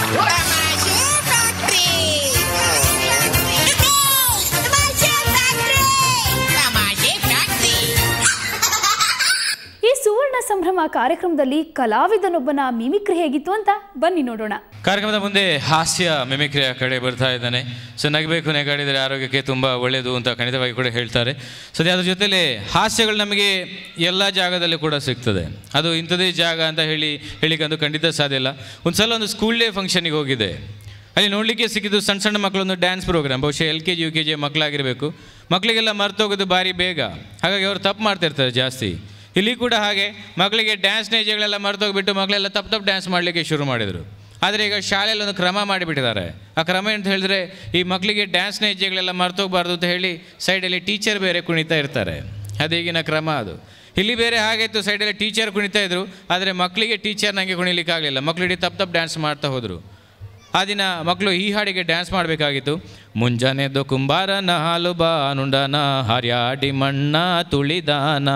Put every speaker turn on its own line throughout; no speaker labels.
ಈ ಸುವರ್ಣ ಸಂಭ್ರಮ ಕಾರ್ಯಕ್ರಮದಲ್ಲಿ ಕಲಾವಿದನೊಬ್ಬನ ಮಿಮಿಕ್ರಿ ಹೇಗಿತ್ತು ಅಂತ ಬನ್ನಿ ನೋಡೋಣ.
ಕಾರ್ಯಕ್ರಮದ ಮುಂದೆ ಹಾಸ್ಯ ಮಿಮಿಕ್ರಿಯ ಕಡೆ ಬರ್ತಾ ಇದ್ದಾನೆ. ಸೊ ನಗಬೇಕು, ನಗಾಡಿದರೆ ಆರೋಗ್ಯಕ್ಕೆ ತುಂಬ ಒಳ್ಳೆಯದು ಅಂತ ಖಂಡಿತವಾಗಿ ಕೂಡ ಹೇಳ್ತಾರೆ. ಸೊ ಅದ್ರ ಜೊತೆಲೇ ಹಾಸ್ಯಗಳು ನಮಗೆ ಎಲ್ಲ ಜಾಗದಲ್ಲೂ ಕೂಡ ಸಿಗ್ತದೆ. ಅದು ಇಂಥದೇ ಜಾಗ ಅಂತ ಹೇಳಿಕ್ಕೆ ಅದು ಖಂಡಿತ ಸಾಧ್ಯ ಇಲ್ಲ. ಒಂದು ಸಲ ಒಂದು ಸ್ಕೂಲ್ ಡೇ ಫಂಕ್ಷನಿಗೆ ಹೋಗಿದೆ. ಅಲ್ಲಿ ನೋಡಲಿಕ್ಕೆ ಸಿಕ್ಕಿದ್ದು ಸಣ್ಣ ಸಣ್ಣ ಮಕ್ಕಳೊಂದು ಡ್ಯಾನ್ಸ್ ಪ್ರೋಗ್ರಾಮ್. ಬಹುಶಃ LKG UKG ಮಕ್ಕಳಾಗಿರಬೇಕು. ಮಕ್ಕಳಿಗೆಲ್ಲ ಮರ್ತೋಗೋದು ಭಾರಿ ಬೇಗ, ಹಾಗಾಗಿ ಅವರು ತಪ್ಪು ಮಾಡ್ತಿರ್ತಾರೆ ಜಾಸ್ತಿ. ಇಲ್ಲಿ ಕೂಡ ಹಾಗೆ ಮಕ್ಕಳಿಗೆ ಡ್ಯಾನ್ಸ್ ನೈಜಗಳೆಲ್ಲ ಮರ್ತೋಗ್ಬಿಟ್ಟು ಮಕ್ಕಳೆಲ್ಲ ತಪ್ಪು ಡ್ಯಾನ್ಸ್ ಮಾಡಲಿಕ್ಕೆ ಶುರು ಮಾಡಿದರು. ಆದರೆ ಈಗ ಶಾಲೆಯಲ್ಲಿ ಒಂದು ಕ್ರಮ ಮಾಡಿಬಿಟ್ಟಿದ್ದಾರೆ. ಆ ಕ್ರಮ ಅಂತ ಹೇಳಿದ್ರೆ ಈ ಮಕ್ಕಳಿಗೆ ಡ್ಯಾನ್ಸ್ ನೈಜಗಳೆಲ್ಲ ಮರ್ತೋಗ್ಬಾರ್ದು ಅಂತ ಹೇಳಿ ಸೈಡಲ್ಲಿ ಟೀಚರ್ ಬೇರೆ ಕುಣಿತಾ ಇರ್ತಾರೆ. ಅದೀಗಿನ ಕ್ರಮ ಅದು. ಇಲ್ಲಿ ಬೇರೆ ಹಾಗಾಯಿತು, ಸೈಡಲ್ಲಿ ಟೀಚರ್ ಕುಣಿತಾ ಇದ್ರು, ಆದರೆ ಮಕ್ಕಳಿಗೆ ಟೀಚರ್ ನನಗೆ ಕುಣಿಲಿಕ್ಕಾಗಲಿಲ್ಲ. ಮಕ್ಕಳಿಗೆ ತಪ್ಪು ಡ್ಯಾನ್ಸ್ ಮಾಡ್ತಾ ಹೋದರು. ಆ ದಿನ ಮಕ್ಕಳು ಈ ಹಾಡಿಗೆ ಡ್ಯಾನ್ಸ್ ಮಾಡಬೇಕಾಗಿತ್ತು. ಮುಂಜಾನೆದ್ದು ಕುಂಬಾರನ ಹಾಲು ಬಾನುಂಡನ ಹರ್ಯಾಡಿ ಮಣ್ಣ ತುಳಿದಾನ.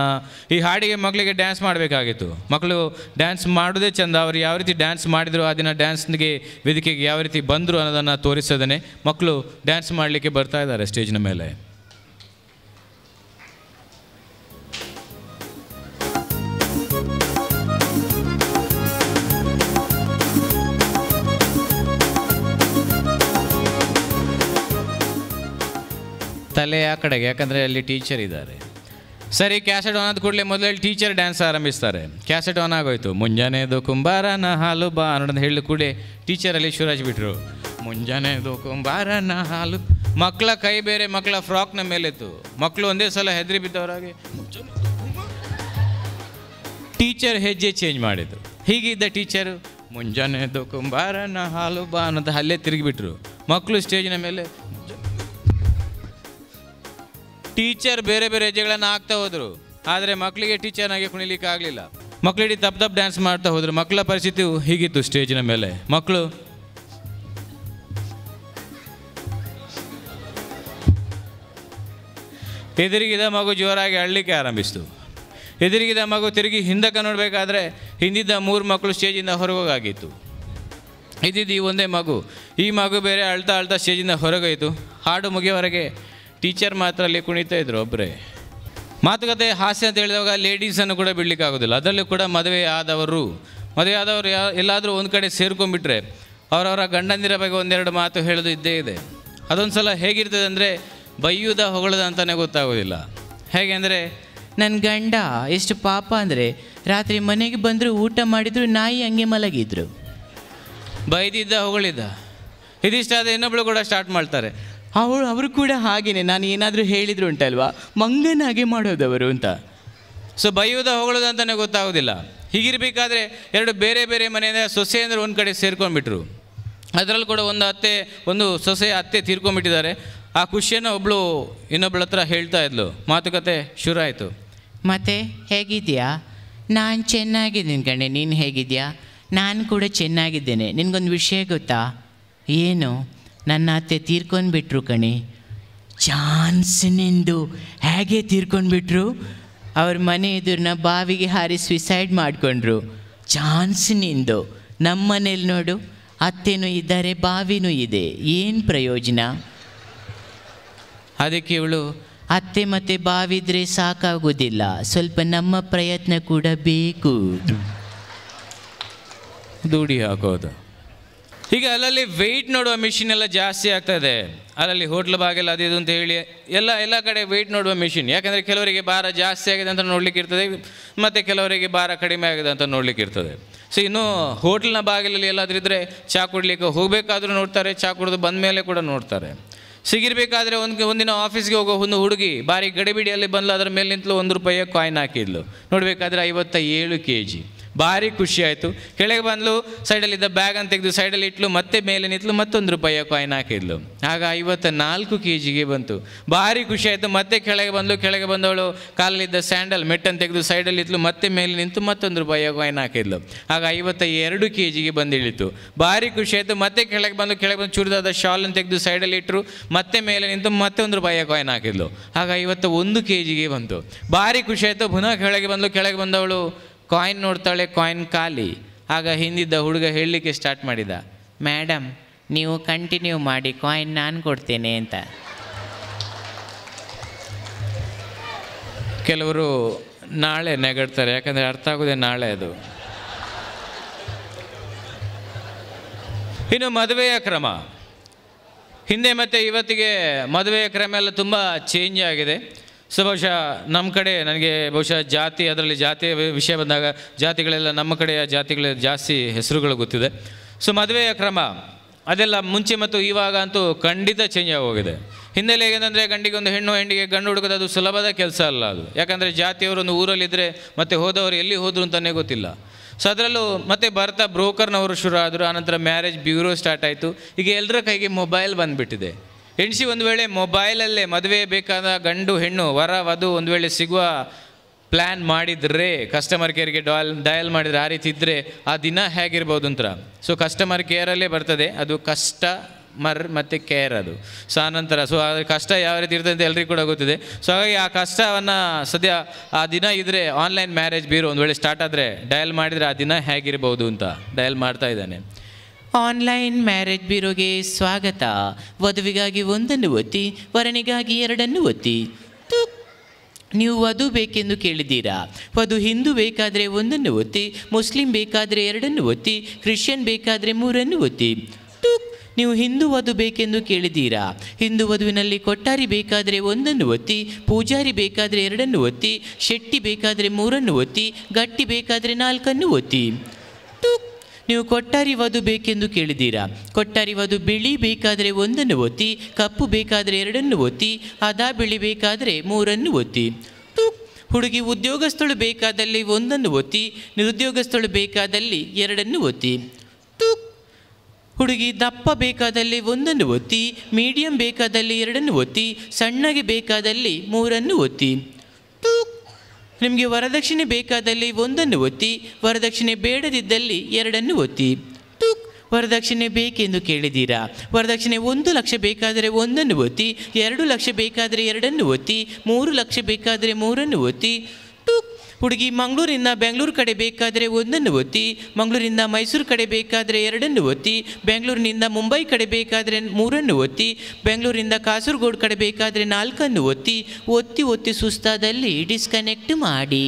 ಈ ಹಾಡಿಗೆ ಮಕ್ಕಳಿಗೆ ಡ್ಯಾನ್ಸ್ ಮಾಡಬೇಕಾಗಿತ್ತು. ಮಕ್ಕಳು ಡ್ಯಾನ್ಸ್ ಮಾಡೋದೇ ಚೆಂದ. ಅವರು ಯಾವ ರೀತಿ ಡ್ಯಾನ್ಸ್ ಮಾಡಿದರು, ಆ ದಿನ ಡ್ಯಾನ್ಸ್ಗೆ ವೇದಿಕೆಗೆ ಯಾವ ರೀತಿ ಬಂದರು ಅನ್ನೋದನ್ನು ತೋರಿಸೋದೇ ಮಕ್ಕಳು ಡ್ಯಾನ್ಸ್ ಮಾಡಲಿಕ್ಕೆ ಬರ್ತಾ ಇದ್ದಾರೆ ಸ್ಟೇಜ್ನ ಮೇಲೆ. ತಲೆ ಆ ಕಡೆಗೆ, ಯಾಕಂದರೆ ಅಲ್ಲಿ ಟೀಚರ್ ಇದ್ದಾರೆ. ಸರಿ, ಕ್ಯಾಸೆಟ್ ಆನ್ ಆದ ಕೂಡಲೇ ಮೊದಲೇ ಟೀಚರ್ ಡ್ಯಾನ್ಸ್ ಆರಂಭಿಸ್ತಾರೆ. ಕ್ಯಾಸೆಟ್ ಆನ್ ಆಗೋಯ್ತು. ಮುಂಜಾನೆದು ಕುಂಬಾರನ ಹಾಲು ಬಾ ಅನ್ನೋದನ್ನ ಹೇಳಿದ ಕೂಡಲೇ ಟೀಚರಲ್ಲಿ ಶುರು ಹಚ್ಚಿಬಿಟ್ರು. ಮುಂಜಾನೆದು ಕುಂಬಾರನ ಹಾಲು. ಮಕ್ಕಳ ಕೈ ಬೇರೆ ಮಕ್ಕಳ ಫ್ರಾಕ್ನ ಮೇಲಿತ್ತು. ಮಕ್ಕಳು ಒಂದೇ ಸಲ ಹೆದರಿ ಬಿದ್ದವರಾಗೆ ಟೀಚರ್ ಹೆಜ್ಜೆ ಚೇಂಜ್ ಮಾಡಿದರು. ಹೀಗಿದ್ದ ಟೀಚರು ಮುಂಜಾನೆದು ಕುಂಬಾರನ ಹಾಲು ಬಾ ಅನ್ನೋದು ಅಲ್ಲೇ ತಿರುಗಿಬಿಟ್ರು. ಮಕ್ಕಳು ಸ್ಟೇಜಿನ ಮೇಲೆ ಟೀಚರ್ ಬೇರೆ ಬೇರೆ ಹೆಜ್ಜೆಗಳನ್ನು ಹಾಕ್ತಾ ಹೋದರು. ಆದರೆ ಮಕ್ಕಳಿಗೆ ಟೀಚರ್ನಾಗೆ ಕುಣಿಲಿಕ್ಕೆ ಆಗಲಿಲ್ಲ. ಮಕ್ಕಳಿಡೀ ತಪ್ಪು ಡ್ಯಾನ್ಸ್ ಮಾಡ್ತಾ ಹೋದರು. ಮಕ್ಕಳ ಪರಿಸ್ಥಿತಿ ಹೀಗಿತ್ತು ಸ್ಟೇಜಿನ ಮೇಲೆ. ಮಕ್ಕಳು ಎದುರಿಗಿದ ಮಗು ಜೋರಾಗಿ ಅಳ್ಲಿಕ್ಕೆ ಆರಂಭಿಸ್ತು. ಎದುರಿಗಿದ ಮಗು ತಿರುಗಿ ಹಿಂದಕ್ಕೆ ನೋಡಬೇಕಾದ್ರೆ ಹಿಂದಿದ್ದ 3 ಮಕ್ಕಳು ಸ್ಟೇಜಿಂದ ಹೊರಗೋಗಾಗಿತ್ತು. ಇದ್ದಿದ್ದು ಈ ಒಂದೇ ಮಗು. ಈ ಮಗು ಬೇರೆ ಅಳ್ತಾ ಅಳ್ತಾ ಸ್ಟೇಜಿಂದ ಹೊರಗೋಯಿತು. ಹಾಡು ಮುಗಿಯವರೆಗೆ ಟೀಚರ್ ಮಾತ್ರ ಅಲ್ಲಿ ಕುಣಿತಾ ಇದ್ರು ಒಬ್ಬರೇ. ಮಾತುಕತೆ ಹಾಸ್ಯ ಅಂತ ಹೇಳಿದಾಗ ಲೇಡೀಸನ್ನು ಕೂಡ ಬಿಡಲಿಕ್ಕಾಗೋದಿಲ್ಲ. ಅದರಲ್ಲೂ ಕೂಡ ಮದುವೆ ಆದವರು ಎಲ್ಲಾದರೂ ಒಂದು ಕಡೆ ಸೇರ್ಕೊಂಡ್ಬಿಟ್ರೆ ಅವರವರ ಗಂಡಂದಿರ ಬಗ್ಗೆ ಒಂದೆರಡು ಮಾತು ಹೇಳೋದು ಇದ್ದೇ ಇದೆ. ಅದೊಂದು ಸಲ ಹೇಗಿರ್ತದೆ ಅಂದರೆ ಬೈಯುವುದ ಹೊಗಳದ ಅಂತಲೇ ಗೊತ್ತಾಗೋದಿಲ್ಲ. ಹೇಗೆ ಅಂದರೆ,
ನನ್ನ ಗಂಡ ಎಷ್ಟು ಪಾಪ ಅಂದರೆ ರಾತ್ರಿ ಮನೆಗೆ ಬಂದರೂ ಊಟ ಮಾಡಿದ್ರು, ನಾಯಿ ಹಂಗೆ ಮಲಗಿದ್ರು.
ಬೈದಿದ್ದ ಹೊಗಳಿದ್ದ. ಇದಿಷ್ಟಾದ ಇನ್ನೊಬ್ಳು ಕೂಡ ಸ್ಟಾರ್ಟ್ ಮಾಡ್ತಾರೆ.
ಅವರು ಕೂಡ ಹಾಗೇನೆ, ನಾನು ಏನಾದರೂ ಹೇಳಿದ್ರು ಉಂಟಲ್ವಾ, ಮಂಗನಾಗೆ ಮಾಡೋದವರು ಅಂತ.
ಸೊ ಬೈಯುವುದ ಹೊಗಳೋದು ಅಂತಲೇ ಗೊತ್ತಾಗೋದಿಲ್ಲ. ಹೀಗಿರಬೇಕಾದ್ರೆ ಎರಡು ಬೇರೆ ಬೇರೆ ಮನೆಯಿಂದ ಸೊಸೆ ಅಂದರೆ ಒಂದು ಕಡೆ ಸೇರ್ಕೊಂಡ್ಬಿಟ್ರು. ಅದರಲ್ಲಿ ಕೂಡ ಒಂದು ಸೊಸೆ ಅತ್ತೆ ತೀರ್ಕೊಂಡ್ಬಿಟ್ಟಿದ್ದಾರೆ. ಆ ಖುಷಿಯನ್ನು ಒಬ್ಬಳು ಇನ್ನೊಬ್ಳ ಹತ್ರ ಹೇಳ್ತಾ ಇದ್ಲು. ಮಾತುಕತೆ ಶುರು ಆಯಿತು.
ಮತ್ತೆ ಹೇಗಿದೆಯಾ? ನಾನು ಚೆನ್ನಾಗಿದ್ದೀನಿ ಕಣೆ, ನೀನು ಹೇಗಿದೆಯಾ? ನಾನು ಕೂಡ ಚೆನ್ನಾಗಿದ್ದೇನೆ. ನಿನಗೊಂದು ವಿಷಯ ಗೊತ್ತಾ? ಏನು? ನನ್ನ ಅತ್ತೆ ತೀರ್ಕೊಂಡ್ಬಿಟ್ರು ಕಣೆ. ಚಾನ್ಸ್ ನಿಂದು. ಹೇಗೆ ತೀರ್ಕೊಂಡ್ಬಿಟ್ರು? ಅವ್ರ ಮನೆ ಎದುರಿನ ಬಾವಿಗೆ ಹಾರಿ ಸ್ವಿಸೈಡ್ ಮಾಡಿಕೊಂಡ್ರು. ಚಾನ್ಸ್ ನಿಂದು. ನಮ್ಮ ಮನೇಲಿ ನೋಡು, ಅತ್ತೆನೂ ಇದ್ದಾರೆ, ಬಾವಿನೂ ಇದೆ, ಏನು ಪ್ರಯೋಜನ?
ಅದಕ್ಕೆ ಇವಳು,
ಅತ್ತೆ ಮತ್ತು ಬಾವಿದ್ರೆ ಸಾಕಾಗೋದಿಲ್ಲ, ಸ್ವಲ್ಪ ನಮ್ಮ ಪ್ರಯತ್ನ ಕೂಡ ಬೇಕು.
ದೂಡಿ ಹಾಕೋದು. ಈಗ ಅಲ್ಲಲ್ಲಿ ವೆಯ್ಟ್ ನೋಡುವ ಮಿಷಿನ್ ಎಲ್ಲ ಜಾಸ್ತಿ ಆಗ್ತಾಯಿದೆ. ಅಲ್ಲಲ್ಲಿ ಹೋಟ್ಲ್ ಬಾಗಿಲು ಅದು ಇದು ಅಂತ ಹೇಳಿ ಎಲ್ಲ ಕಡೆ ವೆಯ್ಟ್ ನೋಡುವ ಮಿಷಿನ್. ಯಾಕಂದರೆ ಕೆಲವರಿಗೆ ಭಾರ ಜಾಸ್ತಿ ಆಗಿದೆ ಅಂತ ನೋಡಲಿಕ್ಕೆ ಇರ್ತದೆ, ಮತ್ತು ಕೆಲವರಿಗೆ ಭಾರ ಕಡಿಮೆ ಆಗಿದೆ ಅಂತ ನೋಡಲಿಕ್ಕೆ ಇರ್ತದೆ. ಸೊ ಇನ್ನು ಹೋಟ್ಲ್ನ ಬಾಗಿಲಲ್ಲಿ ಎಲ್ಲಾದರೂ ಇದ್ದರೆ ಚಹಾ ಕುಡಲಿಕ್ಕೆ ಹೋಗಬೇಕಾದ್ರೂ ನೋಡ್ತಾರೆ, ಚಹಾ ಕುಡಿದು ಬಂದ ಮೇಲೆ ಕೂಡ ನೋಡ್ತಾರೆ. ಸಿಗಿರಬೇಕಾದ್ರೆ ಒಂದಿನ ಆಫೀಸ್ಗೆ ಹೋಗೋ ಒಂದು ಹುಡುಗಿ ಭಾರಿ ಗಡಿಬಿಡಿಯಲ್ಲಿ ಬಂದು ಅದರ ಮೇಲೆ ನಿಂತಲು ₹1 ಕಾಯಿನ್ ಹಾಕಿದ್ಲು. ನೋಡಬೇಕಾದ್ರೆ 57 kg. ಭಾರಿ ಖುಷಿ ಆಯಿತು. ಕೆಳಗೆ ಬಂದಳು, ಸೈಡಲ್ಲಿದ್ದ ಬ್ಯಾಗನ್ನು ತೆಗೆದು ಸೈಡಲ್ಲಿ ಇಟ್ಲು, ಮತ್ತೆ ಮೇಲೆ ನಿಂತಲು, ₹1 ಕಾಯಿನ್ ಹಾಕಿದ್ಲು. ಆಗ 54 kgಗೆ ಬಂತು. ಭಾರಿ ಖುಷಿ ಆಯಿತು. ಮತ್ತೆ ಕೆಳಗೆ ಬಂದವಳು ಕಾಲಲ್ಲಿದ್ದ ಸ್ಯಾಂಡಲ್ ಮೆಟ್ಟನ್ನು ತೆಗೆದು ಸೈಡಲ್ಲಿ ಇಟ್ಲು, ಮತ್ತೆ ಮೇಲೆ ನಿಂತು ₹1 ಕಾಯಿನ್ ಹಾಕಿದ್ಲು. ಆಗ 52 kgಗೆ ಬಂದಿಳಿತು. ಭಾರಿ ಖುಷಿ ಆಯಿತು. ಮತ್ತೆ ಕೆಳಗೆ ಬಂದು ಚೂರಿದಾದ ಶಾಲನ್ನು ತೆಗೆದು ಸೈಡಲ್ಲಿ ಇಟ್ಟರು, ಮತ್ತೆ ಮೇಲೆ ನಿಂತು ₹1 ಕಾಯಿನ್ ಹಾಕಿದ್ಲು. ಆಗ 51 kgಗೆ ಬಂತು. ಭಾರಿ ಖುಷಿ ಆಯಿತು. ಪುನಃ ಕೆಳಗೆ ಬಂದವಳು ಕಾಯಿನ್ ನೋಡ್ತಾಳೆ, ಕಾಯಿನ್ ಖಾಲಿ. ಆಗ ಹಿಂದಿದ್ದ ಹುಡುಗ ಹೇಳಲಿಕ್ಕೆ ಸ್ಟಾರ್ಟ್ ಮಾಡಿದ,
ಮೇಡಮ್ ನೀವು ಕಂಟಿನ್ಯೂ ಮಾಡಿ, ಕಾಯಿನ್ ನಾನು ಕೊಡ್ತೇನೆ ಅಂತ.
ಕೆಲವರು ನಾಳೆ ನೆಗಡ್ತಾರೆ, ಯಾಕಂದರೆ ಅರ್ಥ ಆಗೋದೇ ನಾಳೆ ಅದು. ಇನ್ನು ಮದುವೆಯ ಕ್ರಮ, ಹಿಂದೆ ಮತ್ತು ಇವತ್ತಿಗೆ ಮದುವೆಯ ಕ್ರಮ ಎಲ್ಲ ತುಂಬ ಚೇಂಜ್ ಆಗಿದೆ. ಸೊ ಬಹುಶಃ ನಮ್ಮ ಕಡೆ ನನಗೆ ಬಹುಶಃ ಜಾತಿ, ಅದರಲ್ಲಿ ಜಾತಿಯ ವಿಷಯ ಬಂದಾಗ ಜಾತಿಗಳೆಲ್ಲ ನಮ್ಮ ಕಡೆಯ ಜಾತಿಗಳ ಜಾಸ್ತಿ ಹೆಸರುಗಳು ಗೊತ್ತಿದೆ. ಸೊ ಮದುವೆಯ ಕ್ರಮ ಅದೆಲ್ಲ ಮುಂಚೆ ಮತ್ತು ಇವಾಗ ಅಂತೂ ಖಂಡಿತ ಚೇಂಜ್ ಆಗೋಗಿದೆ. ಹಿಂದೆಲ್ಲ ಹೇಗೆಂದರೆ ಗಂಡಿಗೆ ಒಂದು ಹೆಣ್ಣು, ಹೆಣ್ಣಿಗೆ ಗಂಡು ಹುಡುಕೋದು ಅದು ಸುಲಭದ ಕೆಲಸ ಅಲ್ಲ ಅದು. ಯಾಕಂದರೆ ಜಾತಿಯವರೊಂದು ಊರಲ್ಲಿದ್ದರೆ ಮತ್ತೆ ಹೋದವರು ಎಲ್ಲಿ ಹೋದರು ಅಂತಲೇ ಗೊತ್ತಿಲ್ಲ. ಸೊ ಅದರಲ್ಲೂ ಮತ್ತೆ ಬರ್ತಾ ಬ್ರೋಕರ್ನವರು ಶುರು ಆದರು, ಆನಂತರ ಮ್ಯಾರೇಜ್ ಬ್ಯೂರೋ ಸ್ಟಾರ್ಟ್ ಆಯಿತು. ಈಗ ಎಲ್ಲರ ಕೈಗೆ ಮೊಬೈಲ್ ಬಂದುಬಿಟ್ಟಿದೆ. ಹೆಣ್ಸಿ ಒಂದು ವೇಳೆ ಮೊಬೈಲಲ್ಲೇ ಮದುವೆ ಬೇಕಾದ ಗಂಡು ಹೆಣ್ಣು ವರ ವಧು ಒಂದು ವೇಳೆ ಸಿಗುವ ಪ್ಲ್ಯಾನ್ ಮಾಡಿದರೆ, ಕಸ್ಟಮರ್ ಕೇರ್ಗೆ ಡಯಲ್ ಮಾಡಿದರೆ, ಆ ರೀತಿ ಇದ್ದರೆ ಆ ದಿನ ಹೇಗಿರ್ಬೋದು ಅಂತ. ಸೊ ಕಸ್ಟಮರ್ ಕೇರಲ್ಲೇ ಬರ್ತದೆ, ಅದು ಕಸ್ಟಮರ್ ಮತ್ತು ಕೇರ್ ಅದು. ಸೊ ಆನಂತರ ಸೊ ಆ ಕಷ್ಟ ಯಾವ ರೀತಿ ಇರ್ತದೆ ಅಂತ ಎಲ್ರಿಗೂ ಕೂಡ ಗೊತ್ತಿದೆ. ಸೊ ಹಾಗಾಗಿ ಆ ಕಷ್ಟವನ್ನು ಸದ್ಯ ಆ ದಿನ ಇದ್ದರೆ ಆನ್ಲೈನ್ ಮ್ಯಾರೇಜ್ ಬ್ಯೂರೋ ಒಂದು ವೇಳೆ ಸ್ಟಾರ್ಟ್ ಆದರೆ ಡಯಲ್ ಮಾಡಿದರೆ ಆ ದಿನ ಹೇಗಿರ್ಬೋದು ಅಂತ ಡಯಲ್ ಮಾಡ್ತಾ ಇದ್ದಾನೆ.
ಆನ್ಲೈನ್ ಮ್ಯಾರೇಜ್ ಬ್ಯೂರೋಗೆ ಸ್ವಾಗತ. ವಧುವಿಗಾಗಿ ಒಂದನ್ನು ಒತ್ತಿ, ವರನಿಗಾಗಿ ಎರಡನ್ನು ಒತ್ತಿ. ನೀವು ವಧು ಬೇಕೆಂದು ಕೇಳಿದ್ದೀರಾ? ವಧು ಹಿಂದೂ ಬೇಕಾದರೆ ಒಂದನ್ನು ಒತ್ತಿ, ಮುಸ್ಲಿಂ ಬೇಕಾದರೆ ಎರಡನ್ನು ಒತ್ತಿ, ಕ್ರಿಶ್ಚಿಯನ್ ಬೇಕಾದರೆ ಮೂರನ್ನು ಒತ್ತಿ. ನೀವು ಹಿಂದೂ ವಧು ಬೇಕೆಂದು ಕೇಳಿದ್ದೀರಾ? ಹಿಂದೂ ವಧುವಿನಲ್ಲಿ ಕೊಟ್ಟಾರಿ ಬೇಕಾದರೆ ಒಂದನ್ನು ಒತ್ತಿ, ಪೂಜಾರಿ ಬೇಕಾದರೆ ಎರಡನ್ನು ಒತ್ತಿ, ಶೆಟ್ಟಿ ಬೇಕಾದರೆ ಮೂರನ್ನು ಒತ್ತಿ, ಗಟ್ಟಿ ಬೇಕಾದರೆ ನಾಲ್ಕನ್ನು ಒತ್ತಿ. ನೀವು ಕೊಟ್ಟಾರಿ ವಧು ಬೇಕೆಂದು ಕೇಳಿದ್ದೀರಾ? ಕೊಟ್ಟಾರಿ ವಧು ಬಿಳಿ ಬೇಕಾದರೆ ಒಂದನ್ನು ಒತ್ತಿ, ಕಪ್ಪು ಬೇಕಾದರೆ ಎರಡನ್ನು ಒತ್ತಿ, ಅದಾ ಬಿಳಿ ಬೇಕಾದರೆ ಮೂರನ್ನು ಒತ್ತಿ. ಹುಡುಗಿ ಉದ್ಯೋಗಸ್ಥಳು ಬೇಕಾದಲ್ಲಿ ಒಂದನ್ನು ಒತ್ತಿ, ನಿರುದ್ಯೋಗಸ್ಥಳು ಬೇಕಾದಲ್ಲಿ ಎರಡನ್ನು ಒತ್ತಿ. ಹುಡುಗಿ ದಪ್ಪ ಬೇಕಾದಲ್ಲಿ ಒಂದನ್ನು ಒತ್ತಿ, ಮೀಡಿಯಂ ಬೇಕಾದಲ್ಲಿ ಎರಡನ್ನು ಒತ್ತಿ, ಸಣ್ಣಗೆ ಬೇಕಾದಲ್ಲಿ ಮೂರನ್ನು ಒತ್ತಿ. ನಿಮಗೆ ವರದಕ್ಷಿಣೆ ಬೇಕಾದಲ್ಲಿ ಒಂದನ್ನು ಒತ್ತಿ, ವರದಕ್ಷಿಣೆ ಬೇಡದಿದ್ದಲ್ಲಿ ಎರಡನ್ನು ಒತ್ತಿ. ವರದಕ್ಷಿಣೆ ಬೇಕೆಂದು ಕೇಳಿದ್ದೀರಾ? ವರದಕ್ಷಿಣೆ 1 ಲಕ್ಷ ಬೇಕಾದರೆ ಒಂದನ್ನು ಒತ್ತಿ, 2 ಲಕ್ಷ ಬೇಕಾದರೆ ಎರಡನ್ನು ಒತ್ತಿ, 3 ಲಕ್ಷ ಬೇಕಾದರೆ ಮೂರನ್ನು ಒತ್ತಿ. ಹುಡುಗಿ ಮಂಗಳೂರಿಂದ ಬೆಂಗಳೂರು ಕಡೆ ಬೇಕಾದರೆ ಒಂದನ್ನು ಒತ್ತಿ, ಮಂಗಳೂರಿಂದ ಮೈಸೂರು ಕಡೆ ಬೇಕಾದರೆ ಎರಡನ್ನು ಒತ್ತಿ, ಬೆಂಗಳೂರಿನಿಂದ ಮುಂಬೈ ಕಡೆ ಬೇಕಾದರೆ ಮೂರನ್ನು ಒತ್ತಿ, ಬೆಂಗಳೂರಿಂದ ಕಾಸರಗೋಡು ಕಡೆ ಬೇಕಾದರೆ 4 ಒತ್ತಿ. ಒತ್ತಿ ಒತ್ತಿ ಸುಸ್ತಾದಲ್ಲಿ ಡಿಸ್ಕನೆಕ್ಟ್ ಮಾಡಿ.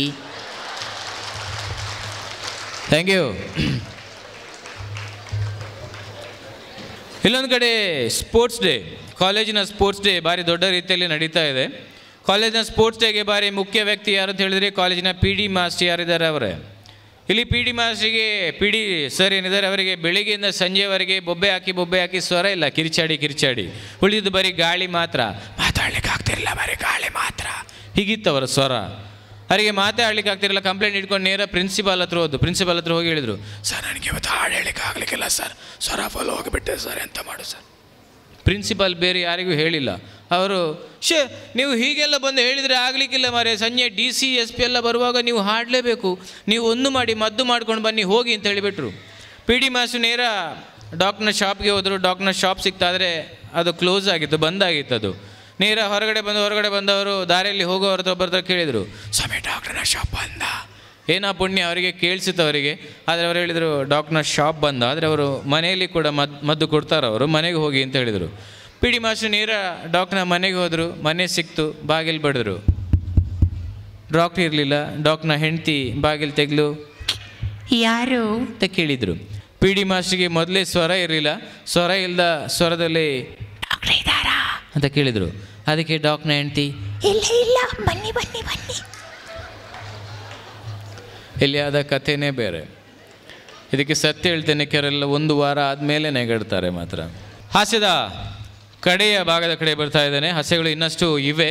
Thank you. ಇಲ್ಲೊಂದು ಕಡೆ ಸ್ಪೋರ್ಟ್ಸ್ ಡೇ, ಕಾಲೇಜಿನ ಸ್ಪೋರ್ಟ್ಸ್ ಡೇ ಭಾರಿ ದೊಡ್ಡ ರೀತಿಯಲ್ಲಿ ನಡೀತಾ ಇದೆ. ಕಾಲೇಜಿನ ಸ್ಪೋರ್ಟ್ಸ್ ಡೇಗೆ ಭಾರಿ ಮುಖ್ಯ ವ್ಯಕ್ತಿ ಯಾರು ಅಂತ ಹೇಳಿದರೆ ಕಾಲೇಜಿನ PD ಮಾಸ್ಟರ್ ಯಾರಿದ್ದಾರೆ ಅವರೇ. ಇಲ್ಲಿ PD ಮಾಸ್ಟರಿಗೆ PD ಸರ್ ಏನಿದ್ದಾರೆ ಅವರಿಗೆ ಬೆಳಿಗ್ಗೆಯಿಂದ ಸಂಜೆವರೆಗೆ ಬೊಬ್ಬೆ ಹಾಕಿ ಸ್ವರ ಇಲ್ಲ, ಕಿರ್ಚಾಡಿ ಉಳಿದಿದ್ದು ಬರೀ ಗಾಳಿ ಮಾತ್ರ, ಮಾತಾಡ್ಲಿಕ್ಕೆ ಆಗ್ತಿರಲಿಲ್ಲ, ಬರೀ ಗಾಳಿ ಮಾತ್ರ, ಹೀಗಿತ್ತು ಅವರ ಸ್ವರ. ಅವರಿಗೆ ಮಾತಾಡ್ಲಿಕ್ಕೆ ಆಗ್ತಿರಲಿಲ್ಲ. ಕಂಪ್ಲೇಂಟ್ ಇಟ್ಕೊಂಡು ನೇರ ಪ್ರಿನ್ಸಿಪಾಲ್ ಹತ್ರ ಹೋಗಿ ಹೇಳಿದರು, ಸರ್ ನನಗೆ ಇವತ್ತು ಹಾಡು ಹೇಳಲಿಕ್ಕೆ ಆಗಲಿಕ್ಕಿಲ್ಲ ಸರ್, ಸ್ವರ ಫಾಲೋ ಹೋಗಿಬಿಟ್ಟೆ ಸರ್, ಎಂತ ಮಾಡು ಸರ್. ಪ್ರಿನ್ಸಿಪಾಲ್ ಬೇರೆ ಯಾರಿಗೂ ಹೇಳಿಲ್ಲ. ಅವರು ನೀವು ಹೀಗೆಲ್ಲ ಬಂದು ಹೇಳಿದರೆ ಆಗಲಿಕ್ಕಿಲ್ಲ ಮಾರೆ, ಸಂಜೆ DC SP ಎಲ್ಲ ಬರುವಾಗ ನೀವು ಹಾಡಲೇಬೇಕು, ನೀವು ಒಂದು ಮಾಡಿ ಮದ್ದು ಮಾಡ್ಕೊಂಡು ಬನ್ನಿ ಹೋಗಿ ಅಂತ ಹೇಳಿಬಿಟ್ರು. PD ಮಾಸ್ಟರ್ ನೇರ ಡಾಕ್ಟರ್ನ ಶಾಪ್ಗೆ ಹೋದರು. ಡಾಕ್ಟರ್ನ ಶಾಪ್ ಸಿಕ್ತಾದರೆ ಅದು ಕ್ಲೋಸ್ ಆಗಿತ್ತು, ಬಂದಾಗಿತ್ತು ಅದು. ನೇರ ಹೊರಗಡೆ ಬಂದವರು ದಾರಿಯಲ್ಲಿ ಹೋಗೋವ್ರ ಒಬ್ಬರ ಕೇಳಿದರು, ಸ್ವಾಮಿ ಡಾಕ್ಟರ್ನ ಶಾಪ್ ಬಂದ. ಏನೋ ಪುಣ್ಯ ಅವರಿಗೆ ಕೇಳಿಸಿತ್ತು ಅವರಿಗೆ. ಆದರೆ ಅವರು ಹೇಳಿದರು ಡಾಕ್ಟರ್ನ ಶಾಪ್ ಬಂದ, ಆದರೆ ಅವರು ಮನೆಯಲ್ಲಿ ಕೂಡ ಮದ್ದು ಕೊಡ್ತಾರೆ, ಅವರು ಮನೆಗೆ ಹೋಗಿ ಅಂತ ಹೇಳಿದರು. PD ಮಾಸ್ಟರ್ ನೇರ ಡಾಕ್ಟರ್ನ ಮನೆಗೆ ಹೋದರು. ಮನೆ ಸಿಕ್ತು, ಬಾಗಿಲು ಬಡಿದ್ರು, ಡಾಕ್ಟರ್ ಇರಲಿಲ್ಲ. ಡಾಕ್ಟರ್ನ ಹೆಂಡತಿ ಬಾಗಿಲು ತೆಗ್ಲು,
ಯಾರು
ಅಂತ ಕೇಳಿದರು. PD ಮಾಸ್ಟರ್ಗೆ ಮೊದಲೇ ಸ್ವರ ಇರಲಿಲ್ಲ. ಸ್ವರ ಇಲ್ಲದ ಸ್ವರದಲ್ಲಿ ಡಾಕ್ಟರ್ ಇದ್ದಾರಾ ಅಂತ ಕೇಳಿದರು. ಅದಕ್ಕೆ ಡಾಕ್ಟರ್ನ ಹೆಂಡತಿ ಇಲ್ಲ ಬನ್ನಿ ಬನ್ನಿ ಬನ್ನಿ. ಎಲ್ಲಿಯಾದ ಕಥೆನೇ ಬೇರೆ. ಇದಕ್ಕೆ ಸತ್ಯ ಹೇಳ್ತೇನೆ, ಕೆಲವರೆಲ್ಲ 1 ವಾರ ಆದಮೇಲೆ ನೆಗಡ್ತಾರೆ ಮಾತ್ರ. ಹಾಸ್ಯದ ಕಡೆಯ ಭಾಗದ ಕಡೆ ಬರ್ತಾ ಇದ್ದಾನೆ. ಹಾಸ್ಯಗಳು ಇನ್ನಷ್ಟು ಇವೆ,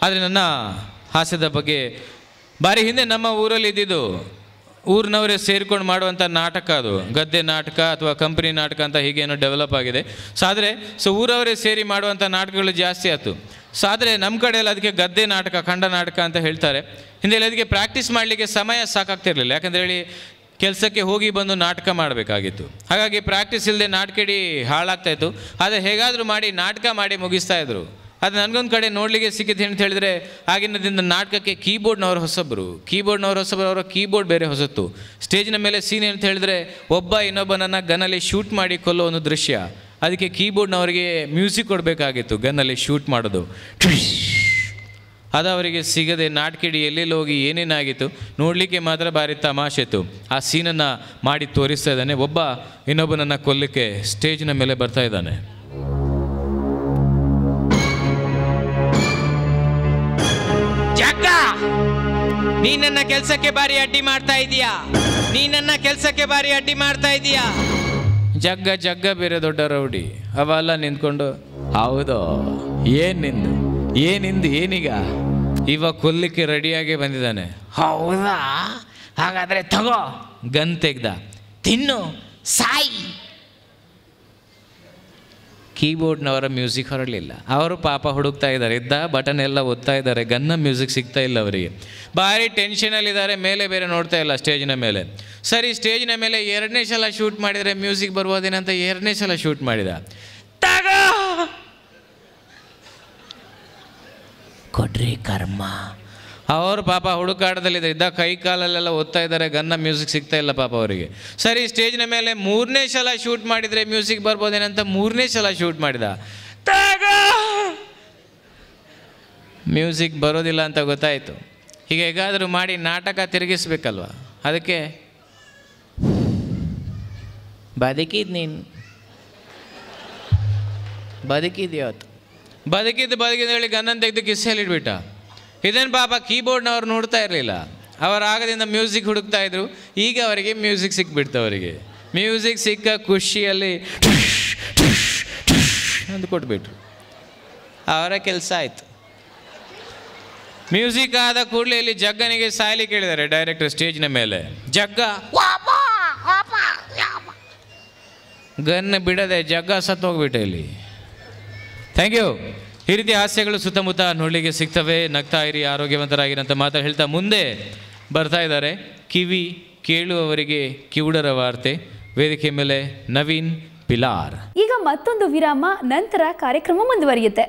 ಆದರೆ ನನ್ನ ಹಾಸ್ಯದ ಬಗ್ಗೆ ಭಾರಿ ಹಿಂದೆ ನಮ್ಮ ಊರಲ್ಲಿ ಇದ್ದಿದ್ದು ಊರಿನವರೇ ಸೇರಿಕೊಂಡು ಮಾಡುವಂಥ ನಾಟಕ, ಅದು ಗದ್ದೆ ನಾಟಕ ಅಥವಾ ಕಂಪನಿ ನಾಟಕ ಅಂತ ಹೀಗೇನೋ ಡೆವಲಪ್ ಆಗಿದೆ. ಸೊ ಊರವರೇ ಸೇರಿ ಮಾಡುವಂಥ ನಾಟಕಗಳು ಜಾಸ್ತಿ ಆಯ್ತು. ಸೊ ಆದರೆ ನಮ್ಮ ಕಡೆಯಲ್ಲಿ ಅದಕ್ಕೆ ಗದ್ದೆ ನಾಟಕ, ಖಂಡ ನಾಟಕ ಅಂತ ಹೇಳ್ತಾರೆ. ಹಿಂದೆಲ್ಲ ಅದಕ್ಕೆ ಪ್ರಾಕ್ಟೀಸ್ ಮಾಡಲಿಕ್ಕೆ ಸಮಯ ಸಾಕಾಗ್ತಿರ್ಲಿಲ್ಲ. ಯಾಕಂದರೆ ಹೇಳಿ ಕೆಲಸಕ್ಕೆ ಹೋಗಿ ಬಂದು ನಾಟಕ ಮಾಡಬೇಕಾಗಿತ್ತು. ಹಾಗಾಗಿ ಪ್ರಾಕ್ಟೀಸ್ ಇಲ್ಲದೆ ನಾಟಕ ಇಡೀ ಹಾಳಾಗ್ತಾಯಿತ್ತು. ಆದರೆ ಹೇಗಾದರೂ ಮಾಡಿ ನಾಟಕ ಮಾಡಿ ಮುಗಿಸ್ತಾಯಿದ್ರು. ಅದು ನನಗೊಂದು ಕಡೆ ನೋಡಲಿಕ್ಕೆ ಸಿಕ್ಕಿದೆ ಅಂತ ಹೇಳಿದರೆ, ಆಗಿನ ದಿನದ ನಾಟಕಕ್ಕೆ ಕೀಬೋರ್ಡ್ನವರು ಹೊಸಬರು ಅವರ ಕೀಬೋರ್ಡ್ ಬೇರೆ ಹೊಸತ್ತು. ಸ್ಟೇಜಿನ ಮೇಲೆ ಸೀನ್ ಅಂತ ಹೇಳಿದ್ರೆ ಒಬ್ಬ ಇನ್ನೊಬ್ಬನನ್ನು ಗನ್ನಲ್ಲಿ ಶೂಟ್ ಮಾಡಿ ಕೊಲ್ಲೋ ಒಂದು ದೃಶ್ಯ. ಅದಕ್ಕೆ ಕೀಬೋರ್ಡ್ನವರಿಗೆ ಮ್ಯೂಸಿಕ್ ಕೊಡಬೇಕಾಗಿತ್ತು, ಗನ್ನಲ್ಲಿ ಶೂಟ್ ಮಾಡೋದು. ಅದು ಅವರಿಗೆ ಸಿಗದೆ ನಾಟಕಿಡಿ ಎಲ್ಲೆಲ್ಲಿ ಹೋಗಿ ಏನೇನಾಗಿತ್ತು ನೋಡಲಿಕ್ಕೆ ಮಾತ್ರ ಭಾರಿ ತಮಾಷೆ ಇತ್ತು. ಆ ಸೀನನ್ನು ಮಾಡಿ ತೋರಿಸ್ತಾ ಇದ್ದಾನೆ. ಒಬ್ಬ ಇನ್ನೊಬ್ಬನನ್ನು ಕೊಲ್ಲಕ್ಕೆ ಸ್ಟೇಜಿನ ಮೇಲೆ ಬರ್ತಾ ಇದ್ದಾನೆ.
ಜಗ್ಗ, ನೀ ನನ್ನ ಕೆಲಸಕ್ಕೆ ಬಾರಿ ಅಡ್ಡಿ ಮಾಡ್ತಾ ಇದೀಯಾ.
ಜಗ್ಗ ಬೇರೆ ದೊಡ್ಡ ರೌಡಿ. ಅವೆಲ್ಲ ನಿಂತ್ಕೊಂಡು, ಹೌದು ಏನಿಂದು ಏನೀಗ, ಇವ ಕೊಲ್ಲಿಕ್ಕೆ ರೆಡಿಯಾಗಿ ಬಂದಿದ್ದಾನೆ.
ಹೌದಾ, ಹಾಗಾದ್ರೆ ತಗೋ,
ಗನ್ ತೆಗ್ದ,
ತಿನ್ನು, ಸಾಯಿ.
ಕೀಬೋರ್ಡ್ನವರ ಮ್ಯೂಸಿಕ್ ಹೊರಡಲಿಲ್ಲ. ಅವರು ಪಾಪ ಹುಡುಕ್ತಾ ಇದ್ದಾರೆ, ಇದ್ದ ಬಟನ್ ಎಲ್ಲ ಒತ್ತಾ ಇದ್ದಾರೆ, ಗನ್ನ ಮ್ಯೂಸಿಕ್ ಸಿಗ್ತಾ ಇಲ್ಲ ಅವರಿಗೆ. ಭಾರಿ ಟೆನ್ಷನಲ್ಲಿದ್ದಾರೆ. ಮೇಲೆ ಬೇರೆ ನೋಡ್ತಾ ಇಲ್ಲ ಸ್ಟೇಜಿನ ಮೇಲೆ. ಸರಿ, ಸ್ಟೇಜಿನ ಮೇಲೆ 2ನೇ ಸಲ ಶೂಟ್ ಮಾಡಿದರೆ ಮ್ಯೂಸಿಕ್ ಬರ್ಬೋದೇನಂತ 2ನೇ ಸಲ ಶೂಟ್ ಮಾಡಿದ.
ತಗೋ, ಕೊಡ್ರಿ ಕರ್ಮ.
ಅವರು ಪಾಪ ಹುಡುಕಾಟದಲ್ಲಿದ್ದಾರೆ, ಇದ್ದ ಕೈ ಕಾಲಲ್ಲೆಲ್ಲ ಒತ್ತಾ ಇದ್ದಾರೆ, ಗನ್ನ ಮ್ಯೂಸಿಕ್ ಸಿಗ್ತಾ ಇಲ್ಲ ಪಾಪ ಅವರಿಗೆ. ಸರಿ, ಸ್ಟೇಜಿನ ಮೇಲೆ 3ನೇ ಸಲ ಶೂಟ್ ಮಾಡಿದರೆ ಮ್ಯೂಸಿಕ್ ಬರ್ಬೋದೇನಂತ 3ನೇ ಸಲ ಶೂಟ್ ಮಾಡಿದ. ಮ್ಯೂಸಿಕ್ ಬರೋದಿಲ್ಲ ಅಂತ ಗೊತ್ತಾಯಿತು. ಈಗ ಹೇಗಾದರೂ ಮಾಡಿ ನಾಟಕ ತಿರುಗಿಸ್ಬೇಕಲ್ವ, ಅದಕ್ಕೆ ಬದುಕಿದ್ದು ಹೇಳಿ ಗನ್ನನ್ನು ತೆಗೆದು ಕಿಸೆಯಲ್ಲಿಟ್ಬಿಟ್ಟ. ಇದನ್ನು ಪಾಪ ಕೀಬೋರ್ಡ್ನವ್ರು ನೋಡ್ತಾ ಇರಲಿಲ್ಲ. ಅವರ ಆಗದಿಂದ ಮ್ಯೂಸಿಕ್ ಹುಡುಕ್ತಾ ಇದ್ರು. ಈಗ ಅವರಿಗೆ ಮ್ಯೂಸಿಕ್ ಸಿಕ್ಬಿಡ್ತು. ಅವರಿಗೆ ಮ್ಯೂಸಿಕ್ ಸಿಕ್ಕ ಖುಷಿಯಲ್ಲಿ ಅಂತ ಕೊಟ್ಬಿಟ್ರು. ಅವರ ಕೆಲಸ ಆಯಿತು. ಮ್ಯೂಸಿಕ್ ಆದ ಕೂಡಲೇ ಇಲ್ಲಿ ಜಗ್ಗನಿಗೆ ಸಾಯ್ಲಿ ಕೇಳಿದ್ದಾರೆ ಡೈರೆಕ್ಟರ್ ಸ್ಟೇಜಿನ ಮೇಲೆ. ಜಗ್ಗ ಗನ್ ಬಿಡದೆ ಜಗ್ಗ ಸತ್ತೋಗ್ಬಿಟ್ಟೆ ಇಲ್ಲಿ. Thank you. ಈ ರೀತಿ ಹಾಸ್ಯಗಳು ಸುತ್ತಮುತ್ತ ನೋಡಲಿಕ್ಕೆ ಸಿಗ್ತವೆ. ನಗ್ತಾ ಇರಿ, ಆರೋಗ್ಯವಂತರಾಗಿರಂತ ಮಾತು ಹೇಳ್ತಾ ಮುಂದೆ ಬರ್ತಾ ಇದ್ದಾರೆ. ಕಿವಿ ಕೇಳುವವರಿಗೆ ಕಿವುಡರ ವಾರ್ತೆ. ವೇದಿಕೆ ಮೇಲೆ ನವೀನ್ ಪಿಲಾರ್.
ಈಗ ಮತ್ತೊಂದು ವಿರಾಮ, ನಂತರ ಕಾರ್ಯಕ್ರಮ ಮುಂದುವರಿಯುತ್ತೆ.